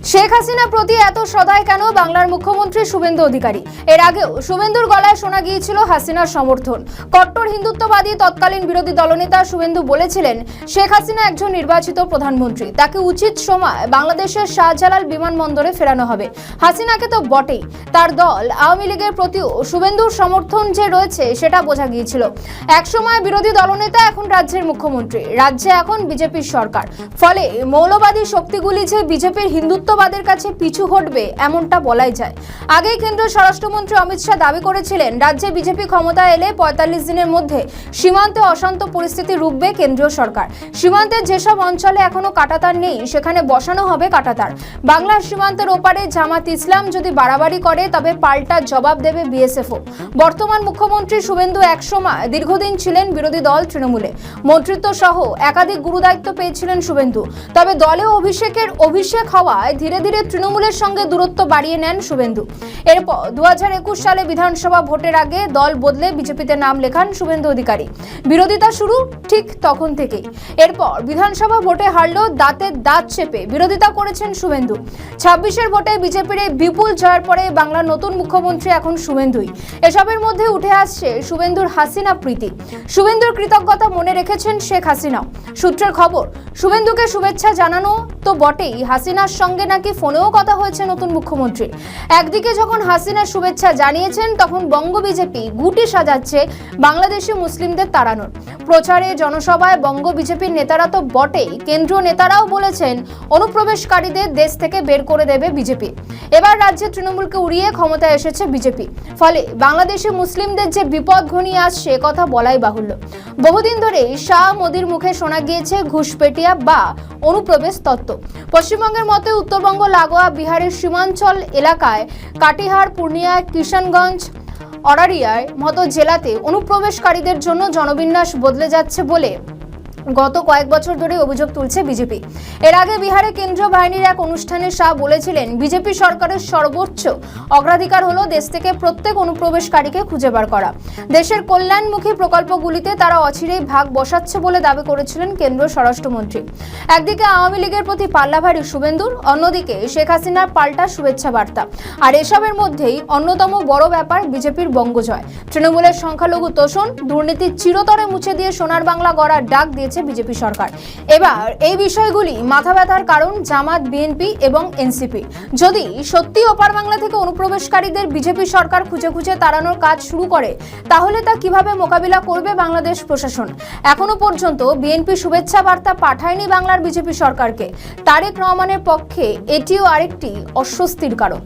শেখ হাসিনা প্রতি এত সদয় কেন বাংলার মুখ্যমন্ত্রী শুভেন্দু অধিকারী? এর আগেও শুভেন্দুর গলায় শোনা গিয়েছিল হাসিনার সমর্থন। কট্টর হিন্দুত্ববাদী তৎকালীন বিরোধী দলনেতা শুভেন্দু বলেছিলেন, শেখ হাসিনা একজন নির্বাচিত প্রধানমন্ত্রী, তাকে উচিত সময় বাংলাদেশের শাহজালাল বিমানবন্দরে ফেরানো হবে। হাসিনাকে তো বটেই, তার দল আওয়ামী লীগের প্রতিও শুভেন্দুর সমর্থন যে রয়েছে সেটা বোঝা গিয়েছিল। একসময় বিরোধী দলনেতা, এখন রাজ্যের মুখ্যমন্ত্রী, রাজ্যে এখন বিজেপির সরকার। ফলে মৌলবাদী শক্তিগুলি যে বিজেপির হিন্দুত্ববাদের কাছে পিছু হটবে এমনটা বলাই যায়। আগেই কেন্দ্রীয় স্বরাষ্ট্রমন্ত্রী অমিত শাহ দাবি করেছিলেন, রাজ্যে বিজেপি ক্ষমতায় এলে ৪৫ দিনের মধ্যে সীমান্তে অশান্ত পরিস্থিতি রুখবে কেন্দ্রীয় সরকার। সীমান্তের যেসব অঞ্চলে এখনো কাঁটাতার নেই সেখানে বসানো হবে কাঁটাতার। বাংলার সীমান্তের ওপারে জামাত ইসলাম যদি বাড়াবাড়ি করে তবে পাল্টা জবাব দেবে বিএসএফও। বর্তমান মুখ্যমন্ত্রী শুভেন্দু একসময় দীর্ঘদিন ছিলেন বিরোধী দল তৃণমূলে, মন্ত্রিত্ব সহ একাধিক গুরুদায়িত্ব পেয়েছিলেন শুভেন্দু। তবে দলে অভিষেক হওয়ায় ধীরে ধীরে তৃণমূলের সঙ্গে দূরত্ব বাড়িয়ে নেন শুভেন্দু। এরপর ২০২১ সালে বিধানসভা ভোটের আগে দল বদলে বিজেপিতে নাম লেখান শুভেন্দু অধিকারী। বিরোধিতা শুরু ঠিক তখন থেকেই। এরপর বিধানসভা ভোটে হারলেও দাঁতের দাঁত চেপে বিরোধিতা করেছেন শুভেন্দু। ২৬-এর ভোটে বিজেপির এই বিপুল জয়ের পরে বাংলার নতুন মুখ্যমন্ত্রী এখন শুভেন্দুই। এসবের মধ্যে উঠে আসছে শুভেন্দুর হাসিনা প্রীতি। শুভেন্দুর কৃতজ্ঞতা মনে রেখেছেন শেখ হাসিনাও। সূত্রের খবর, শুভেন্দুকে শুভেচ্ছা জানানো তো বটেই, হাসিনার সঙ্গে নাকি ফোনেও কথা হয়েছে নতুন মুখ্যমন্ত্রীর। একদিকে যখন হাসিনার শুভেচ্ছা জানিয়েছেন, তখন বঙ্গ বিজেপি গুটি সাজাচ্ছে বাংলাদেশি মুসলিমদের তাড়ানোর। প্রচারে জনসভায় বঙ্গ বিজেপির নেতারা তো বটেই, কেন্দ্রীয় নেতারাও বলেছেন অনুপ্রবেশকারীদের দেশ থেকে বের করে দেবে বিজেপি। এবার রাজ্যে তৃণমূলকে উড়িয়ে ক্ষমতায় এসেছে বিজেপি। ফলে বাংলাদেশি মুসলিমদের যে বিপদ ঘনিয়ে আসছে কথা বলাই বাহুল্য। বহুদিন ধরে শাহ মোদির মুখে শোনা গিয়েছে ঘুষপেটিয়া বা অনুপ্রবেশ তত্ত্ব। পশ্চিমবঙ্গের মতো উত্তরবঙ্গ লাগোয়া বিহারের সীমাঞ্চল এলাকায় কাটিহার, পূর্ণিয়া, কিষানগঞ্জ, অরারিয়ার মতো জেলাতে অনুপ্রবেশকারীদের জন্য জনবিন্যাস বদলে যাচ্ছে বলে গত কয়েক বছর ধরে অভিযোগ তুলছে বিজেপি। এর আগে বিহারে কেন্দ্রীয় বাহিনীর এক অনুষ্ঠানে শাহ বলেছিলেন, বিজেপি সরকারের সর্বোচ্চ অগ্রাধিকার হলো দেশ থেকে প্রত্যেক অনুপ্রবেশকারীকে খুঁজে বার করা। দেশের কল্যাণমুখী প্রকল্পগুলিতে তারা অচিরেই ভাগ বসাচ্ছে বলে দাবি করেছিলেন কেন্দ্রীয় স্বরাষ্ট্রমন্ত্রী। একদিকে আওয়ামী লীগের প্রতি পাল্লা ভারী শুভেন্দুর, অন্যদিকে শেখ হাসিনার পাল্টা শুভেচ্ছা বার্তা। আর এসবের মধ্যেই অন্যতম বড় ব্যাপার বিজেপির বঙ্গজয়। তৃণমূলের সংখ্যালঘু তোষণ, দুর্নীতির চিরতরে মুছে দিয়ে সোনার বাংলা গড়ার ডাক দিয়ে বিজেপি সরকার। এবার এই বিষয়গুলি মাথা ব্যথার কারণ জামাত, বিএনপি এবং এনসিপি। যদি সত্যি ওপার বাংলা থেকে অনুপ্রবেশকারীদের বিজেপি সরকার খুঁজে খুঁজে তাড়ানোর কাজ শুরু করে, তাহলে তা কিভাবে মোকাবিলা করবে বাংলাদেশ প্রশাসন? এখনো পর্যন্ত বিএনপি শুভেচ্ছা বার্তা পাঠায়নি বাংলার বিজেপি সরকারকে। তারেক রহমানের পক্ষে এটিও আরেকটি অস্বস্তির কারণ।